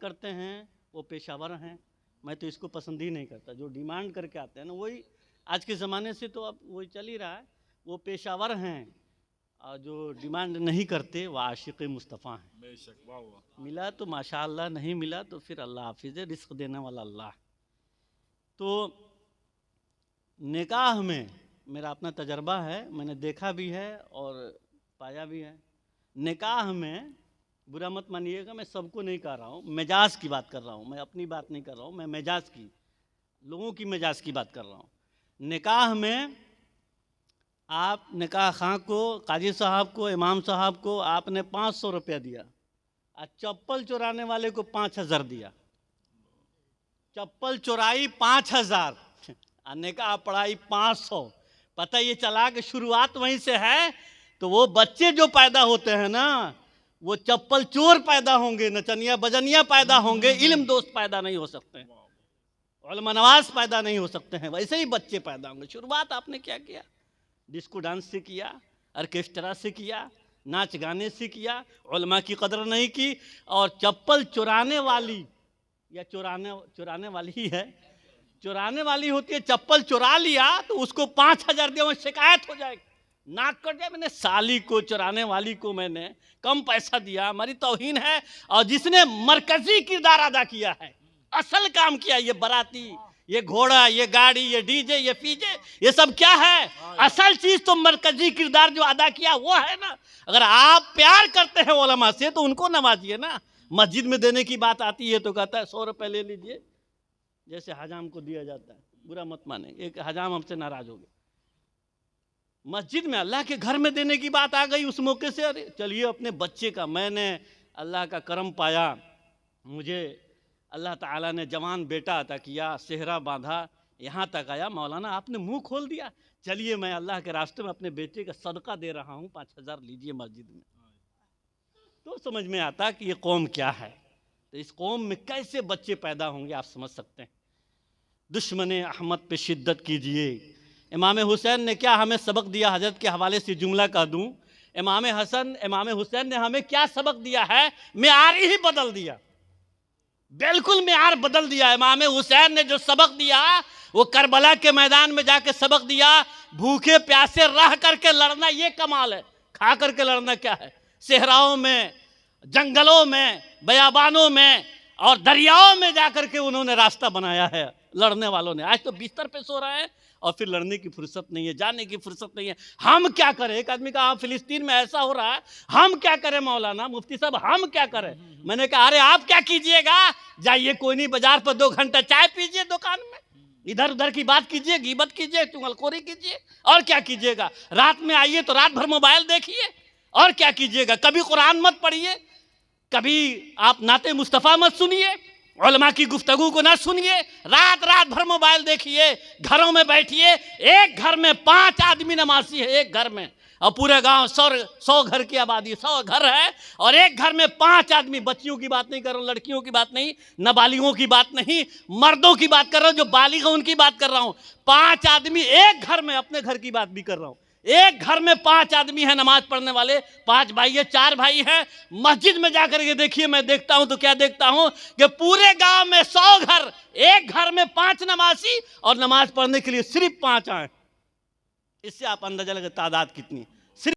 کرتے ہیں وہ پیشہ ور ہیں. میں تو اس کو پسند ہی نہیں کرتا. جو ڈیمانڈ کر کے آتے ہیں نا وہی آج کے زمانے سے تو اب وہی چل ہی رہا ہے. وہ پیشہ ور ہیں اور جو ڈیمانڈ نہیں کرتے وہ عاشق مصطفیٰ ہیں. بے شک. واہ واہ. ملا تو ماشاءاللہ, نہیں ملا تو پھر اللہ حافظ ہے, رزق دینے والا اللہ. تو نکاح میں میرا اپنا تجربہ ہے, میں نے دیکھا بھی ہے اور پایا بھی ہے. نکاح میں برا مت مانیے گا, میں سب کو نہیں کہہ رہا ہوں, مجاز کی بات کر رہا ہوں, میں اپنی بات نہیں کر رہا ہوں, میں مجاز کی, لوگوں کی مجاز کی بات کر رہا ہوں. نکاح میں آپ نکاح خواں کو, قاضی صاحب کو, امام صاحب کو آپ نے 500 روپیہ دیا, اور چپل چورانے والے کو 5000 دیا. چپل چورائی 5000 اور نکاح پڑھائی 500. پتہ یہ چلا کہ شروعات وہیں سے ہے. تو وہ بچے جو پیدا ہوتے ہیں نا وہ چپل چور پیدا ہوں گے, نچنیا بجنیا پیدا ہوں گے, علم دوست پیدا نہیں ہو سکتے ہیں, علماء نواز پیدا نہیں ہو سکتے ہیں. ویسے ہی بچے پیدا ہوں گے. شروعات آپ نے کیا کیا؟ ڈسکو ڈانس سے کیا, آرکیسٹرا سے کیا, ناچ گانے سے کیا, علماء کی قدر نہیں کی. اور چپل چورانے والی یا چورانے والی ہی ہے, چورانے والی ہوتی ہے, چپل چورا لیا تو اس کو 5000 دیا, وہ شکایت ہو جائے گی, ناک کٹ جائے, میں نے سالی کو, چورانے والی کو میں نے کم پیسہ دیا, ہماری توہین ہے. اور جس نے مرکزی کردار ادا کیا ہے, اصل کام کیا, یہ باراتی, یہ گھوڑا, یہ گاڑی, یہ ڈی جے, یہ پی جے, یہ سب کیا ہے؟ اصل چیز تو مرکزی کردار جو ادا کیا وہ ہے نا. اگر آپ پیار کرتے ہیں علماء سے تو ان کو نوازیے نا. مسجد میں دینے کی بات آتی ہے تو کہتا ہے 100 روپے لے لیجئے, جیسے حجام کو دیا جاتا ہے. برا مت مانیں, ایک حجام ہم سے ناراض ہو گئے. مسجد میں اللہ کے گھر میں دینے کی بات آ گئی, اس موقع سے چلیے اپنے بچے کا. میں نے اللہ کا کرم پایا, مجھے اللہ تعالیٰ نے جوان بیٹا عطا کیا, صحرا باندھا, یہاں تک آیا. مولانا آپ نے منہ کھول دیا, چلیے میں اللہ کے راستے میں اپنے بیٹے کا صدقہ دے رہا ہوں, 5000 لیجئے مسجد میں. تو سمجھ میں آتا کہ یہ قوم کیا ہے. تو اس قوم میں کیسے بچے پیدا ہوں گے آپ سمجھ سکتے ہیں. دشمن احمد پہ شدت کیجئے. امام حسین نے کیا ہمیں سبق دیا, حضرت کے حوالے سے جملہ کہہ دوں. امام حسین نے ہمیں کیا سبق دیا ہے؟ معیار ہی بدل دیا, بالکل معیار بدل دیا. امام حسین نے جو سبق دیا وہ کربلا کے میدان میں جا کے سبق دیا. بھوکے پیاسے رہ کر کے لڑنا یہ کمال ہے, کھا کر کے لڑنا کیا ہے. صحراؤں میں, جنگلوں میں, بیابانوں میں اور دریاؤں میں جا کر کے انہوں نے راستہ بنایا ہے لڑنے والوں نے. آج تو بستر پہ سو رہے ہیں اور پھر لڑنے کی فرصت نہیں ہے, جانے کی فرصت نہیں ہے. ہم کیا کریں؟ ایک آدمی کہا فلسطین میں ایسا ہو رہا ہے, ہم کیا کریں مولانا مفتی صاحب, ہم کیا کریں؟ میں نے کہا ارے آپ کیا کیجئے گا, جائیے کوئی نہیں بازار پر 2 گھنٹہ چائے پیجئے دکان میں, ادھر ادھر کی بات کیجئے, غیبت کیجئے, چغلخوری کیجئے, اور کیا کیجئے گا. رات میں آئیے تو رات بھر موبائل دیکھیے, اور کیا کیجئے گا. کبھی قرآن مت پڑھیے, کبھی آپ نعت مصطفیٰ مت سنیے, علماء کی گفتگو کو نہ سنیے, رات بھر موبائل دیکھیے, گھروں میں بیٹھیے. ایک گھر میں 5 آدمی نمازی ہے, ایک گھر میں, اور پورے گاؤں 100 گھر کی آبادی, 100 گھر ہے, اور ایک گھر میں 5 آدمی. بچیوں کی بات نہیں کر رہا ہوں, لڑکیوں کی بات نہیں, نابالغوں کی بات نہیں, مردوں کی بات کر رہا ہوں, جو بالغ ہیں ان کی بات کر رہا ہوں. 5 آدمی ایک گھر میں, اپنے گھر کی بات بھی کر رہا ہوں. ایک گھر میں 5 آدمی ہیں نماز پڑھنے والے, 5 بھائی ہیں, 4 بھائی ہیں. مسجد میں جا کر کے دیکھیے, میں دیکھتا ہوں تو کیا دیکھتا ہوں کہ پورے گاؤں میں 100 گھر, ایک گھر میں 5 نمازی, اور نماز پڑھنے کے لیے صرف 5 آئے. اس سے آپ اندازہ لگے تعداد کتنی.